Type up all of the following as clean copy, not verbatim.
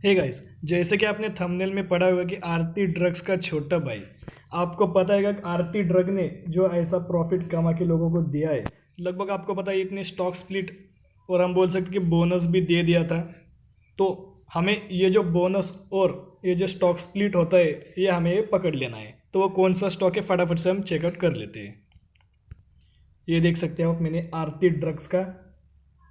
Hey guys, जैसे कि आपने थंबनेल में पढ़ा होगा कि आरती ड्रग्स का छोटा भाई। आपको पता है कि आरती ड्रग ने जो ऐसा प्रॉफिट कमा के लोगों को दिया है, लगभग आपको पता है इतने स्टॉक स्प्लिट और हम बोल सकते कि बोनस भी दे दिया था। तो हमें ये जो बोनस और ये जो स्टॉक स्प्लिट होता है ये हमें पकड़ लेना है। तो वो कौन सा स्टॉक है फटाफट से हम चेकआउट कर लेते हैं। ये देख सकते हो आप, मैंने आरती ड्रग्स का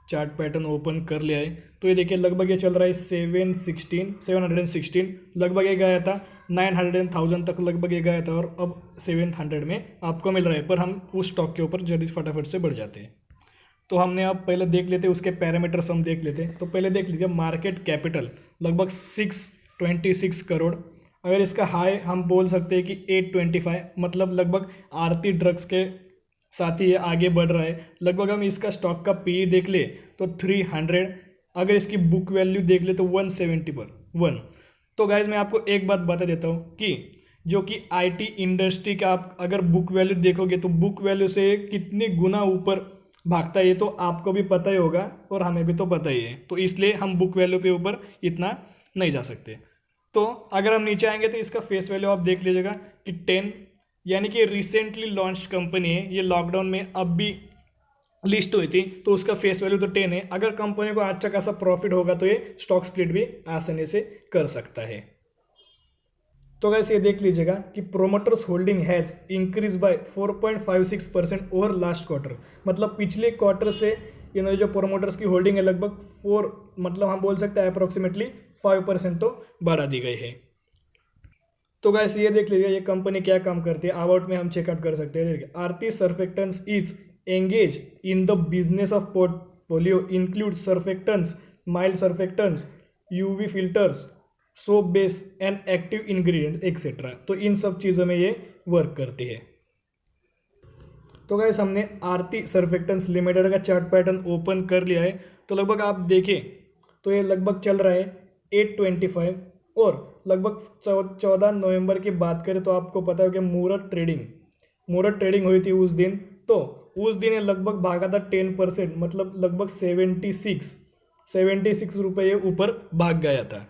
चार्ट पैटर्न ओपन कर लिया है। तो ये देखिए लगभग ये चल रहा है 716 लगभग ये गया था 900,000 तक, लगभग ये गया था और अब 700 में आपको मिल रहा है। पर हम उस स्टॉक के ऊपर जल्दी फटाफट से बढ़ जाते हैं। तो हमने अब पहले देख लेते उसके पैरामीटर्स हम देख लेते। तो पहले देख लीजिए मार्केट कैपिटल लगभग 626 करोड़। अगर इसका हाई हम बोल सकते हैं कि 825, मतलब लगभग आरती ड्रग्स के साथ ही ये आगे बढ़ रहा है। लगभग हम इसका स्टॉक का पी देख ले तो 300, अगर इसकी बुक वैल्यू देख ले तो 170 पर 1। तो गाइज मैं आपको एक बात बता देता हूँ कि जो कि आईटी इंडस्ट्री का आप अगर बुक वैल्यू देखोगे तो बुक वैल्यू से कितनी गुना ऊपर भागता है ये तो आपको भी पता ही होगा और हमें भी तो पता ही है। तो इसलिए हम बुक वैल्यू पे ऊपर इतना नहीं जा सकते। तो अगर हम नीचे आएंगे तो इसका फेस वैल्यू आप देख लीजिएगा कि 10, यानी कि रिसेंटली लॉन्च कंपनी है, ये लॉकडाउन में अब भी लिस्ट हुई थी तो उसका फेस वैल्यू तो 10 है। अगर कंपनी को अच्छा खासा प्रॉफिट होगा तो ये स्टॉक स्प्लिट भी आसानी से कर सकता है। तो गैस ये देख लीजिएगा कि promoters holding has increase by 4.56% over last quarter, मतलब पिछले क्वार्टर से इन्होंने जो प्रोमोटर्स की होल्डिंग है लगभग 4, मतलब हम बोल सकते हैं अप्रोक्सीमेटली 5% तो बढ़ा दी गई है। तो गैस ये देख लीजिए ये कंपनी क्या काम करती है, अबाउट में हम चेकआउट कर सकते हैं। देखिए Aarti surfactants is engage in the business of portfolio include surfactants, mild surfactants, UV filters, soap base and active ingredient etcetera. तो इन सब चीज़ों में ये वर्क करती है। तो गैस हमने आरती सर्फेक्टेंट्स लिमिटेड का चार्ट पैटर्न ओपन कर लिया है। तो लगभग आप देखें तो ये लगभग चल रहा है 825 और लगभग 14 नवंबर की बात करें तो आपको पता है कि मुहूर्त ट्रेडिंग हुई थी उस दिन। तो उस दिन ये लगभग भागा था 10%, मतलब लगभग 76 रुपये ऊपर भाग गया था।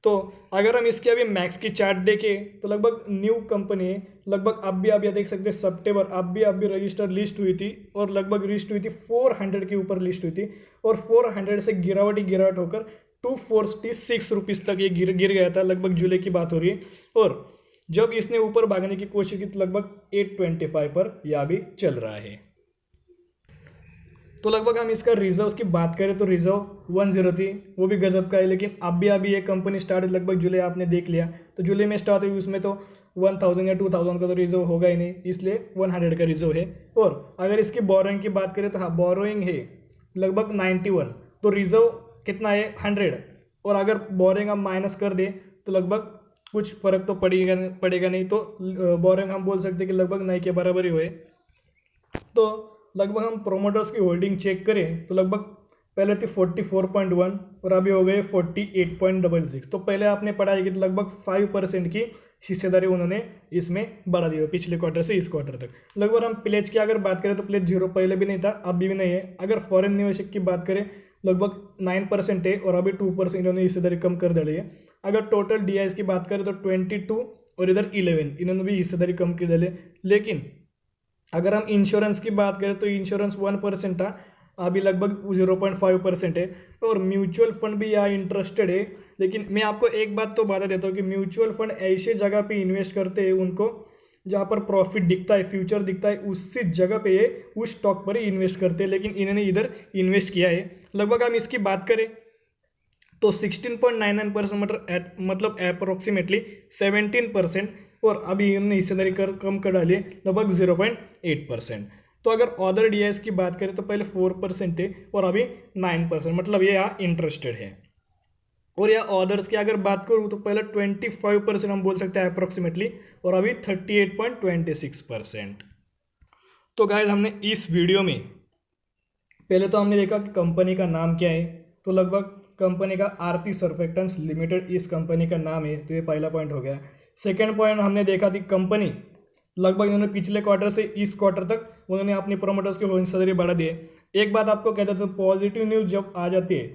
तो अगर हम इसके अभी मैक्स की चार्ट देखें तो लगभग न्यू कंपनी है, लगभग अब ये देख सकते हैं सितंबर अब भी रजिस्टर लिस्ट हुई थी और लगभग लिस्ट हुई थी 400 के ऊपर लिस्ट हुई थी और 400 से गिरावट होकर 246 रुपीज़ तक ये गिर गया था। लगभग जुलाई की बात हो रही है और जब इसने ऊपर भागने की कोशिश की तो लगभग 825 पर यह भी चल रहा है। तो लगभग हम इसका रिजर्व की बात करें तो रिजर्व 10 थी, वो भी गजब का है। लेकिन अभी ये कंपनी स्टार्ट लगभग जुलाई आपने देख लिया तो जुलाई में स्टार्ट हुई, उसमें तो 1000 या 2000 का तो रिजर्व होगा ही नहीं, इसलिए 100 का रिजर्व है। और अगर इसकी बोरोइंग की बात करें तो हाँ बोरोइंग है लगभग 91, तो रिजर्व कितना है 100। और अगर बोरोइंग हम माइनस कर दें तो लगभग कुछ फर्क तो पड़ेगा नहीं, तो बोरोइंग हम बोल सकते कि लगभग नहीं के बराबर ही हुए। तो लगभग हम प्रोमोटर्स की होल्डिंग चेक करें तो लगभग पहले थी 44.1 और अभी हो गए 48.66। तो पहले आपने पढ़ा है कि लगभग 5% की हिस्सेदारी उन्होंने इसमें बढ़ा दी है पिछले क्वार्टर से इस क्वार्टर तक। लगभग हम प्लेज की अगर बात करें तो प्लेज 0 पहले भी नहीं था, अभी भी नहीं है। अगर फॉरेन निवेशक की बात करें लगभग 9% है और अभी 2% इन्होंने हिस्सेदारी कम कर डाली है। अगर टोटल डीआईएस की बात करें तो 22 और इधर 11 इन्होंने भी हिस्सेदारी कम कर डाली। लेकिन अगर हम इंश्योरेंस की बात करें तो इंश्योरेंस 1% था, अभी लगभग 0.5% है। और म्यूचुअल फंड भी यहाँ इंटरेस्टेड है। लेकिन मैं आपको एक बात तो बता देता हूँ कि म्यूचुअल फंड ऐसे जगह पे इन्वेस्ट करते हैं उनको जहाँ पर प्रॉफिट दिखता है, फ्यूचर दिखता है, उसी जगह पे ये उस स्टॉक पर ही इन्वेस्ट करते हैं। लेकिन इन्होंने इधर इन्वेस्ट किया है। लगभग हम इसकी बात करें तो 16.99% मतलब अप्रोक्सीमेटली 17%, और अभी इन्होंने हिस्सेदारी कम कर डाली है लगभग 0.8%। तो अगर अदर डीआईएस की बात करें तो पहले 4% थे और अभी 9%, मतलब ये यहाँ इंटरेस्टेड है। और या अदर्स की अगर बात करूँ तो पहले 25% हम बोल सकते हैं अप्रोक्सीमेटली और अभी 38.26%। तो गाइस हमने इस वीडियो में पहले तो हमने देखा कि कंपनी का नाम क्या है। तो लगभग कंपनी का आरती सर्फेक्टेंट्स लिमिटेड इस कंपनी का नाम है, तो ये पहला पॉइंट हो गया। सेकंड पॉइंट हमने देखा थी कंपनी लगभग इन्होंने पिछले क्वार्टर से इस क्वार्टर तक उन्होंने अपनी प्रोमोटर्स की हिस्सेदारी बढ़ा दी है। एक बात आपको कहते थे, पॉजिटिव न्यूज़ जब आ जाती है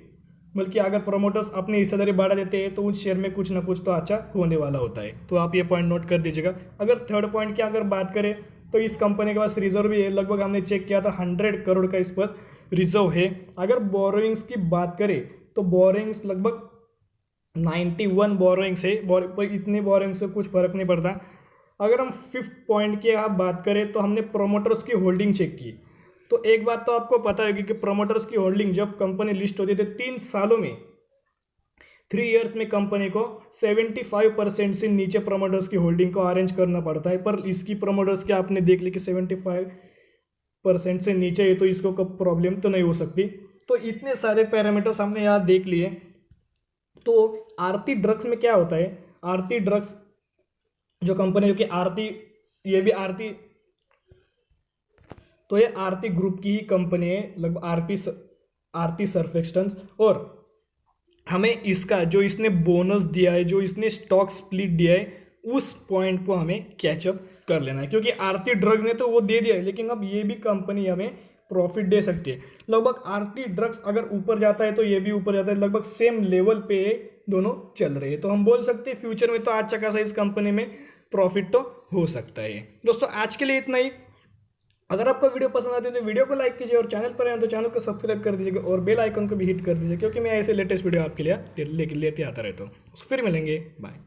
बल्कि अगर प्रमोटर्स अपनी हिस्सेदारी बढ़ा देते हैं तो उस शेयर में कुछ ना कुछ तो अच्छा होने वाला होता है। तो आप ये पॉइंट नोट कर दीजिएगा। अगर थर्ड पॉइंट की अगर बात करें तो इस कंपनी के पास रिजर्व भी है, लगभग हमने चेक किया था 100 करोड़ का इस पर रिजर्व है। अगर बोरोइंग्स की बात करें तो बोरोइंग्स लगभग 91 बोरोइंग्स है, पर इतने बोरोइंग्स से कुछ फर्क नहीं पड़ता। अगर हम फिफ्थ पॉइंट की आप बात करें तो हमने प्रोमोटर्स की होल्डिंग चेक की। तो एक बात तो आपको पता होगी कि प्रोमोटर्स की होल्डिंग जब कंपनी लिस्ट होती थी 3 सालों में, 3 ईयर्स में कंपनी को 75% से नीचे प्रोमोटर्स की होल्डिंग को अरेंज करना पड़ता है। पर इसकी प्रोमोटर्स की आपने देख ली कि 75% से नीचे है, तो इसको कब प्रॉब्लम तो नहीं हो सकती। तो इतने सारे पैरामीटर्स हमने यहाँ देख लिए। तो आरती ड्रग्स में क्या होता है, आरती ड्रग्स जो कंपनी, जो कि आरती, ये भी आरती, तो ये आरती ग्रुप की ही कंपनी है, लगभग आरती सर्फेक्टेंट्स। और हमें इसका जो इसने बोनस दिया है, जो इसने स्टॉक स्प्लिट दिया है, उस पॉइंट को हमें कैचअप कर लेना है। क्योंकि आरती ड्रग्स ने तो वो दे दिया है, लेकिन अब ये भी कंपनी हमें प्रॉफिट दे सकती है। लगभग आरती ड्रग्स अगर ऊपर जाता है तो ये भी ऊपर जाता है, लगभग सेम लेवल पे दोनों चल रहे हैं। तो हम बोल सकते हैं फ्यूचर में तो अच्छा खासा इस कंपनी में प्रॉफिट तो हो सकता है। दोस्तों आज के लिए इतना ही। अगर आपको वीडियो पसंद आती है तो वीडियो को लाइक कीजिए, और चैनल पर आए तो चैनल को सब्सक्राइब कर दीजिएगा, और बेल आइकन को भी हिट कर दीजिए, क्योंकि मैं ऐसे लेटेस्ट वीडियो आपके लिए लेते आता रहता हूँ। फिर मिलेंगे, बाय।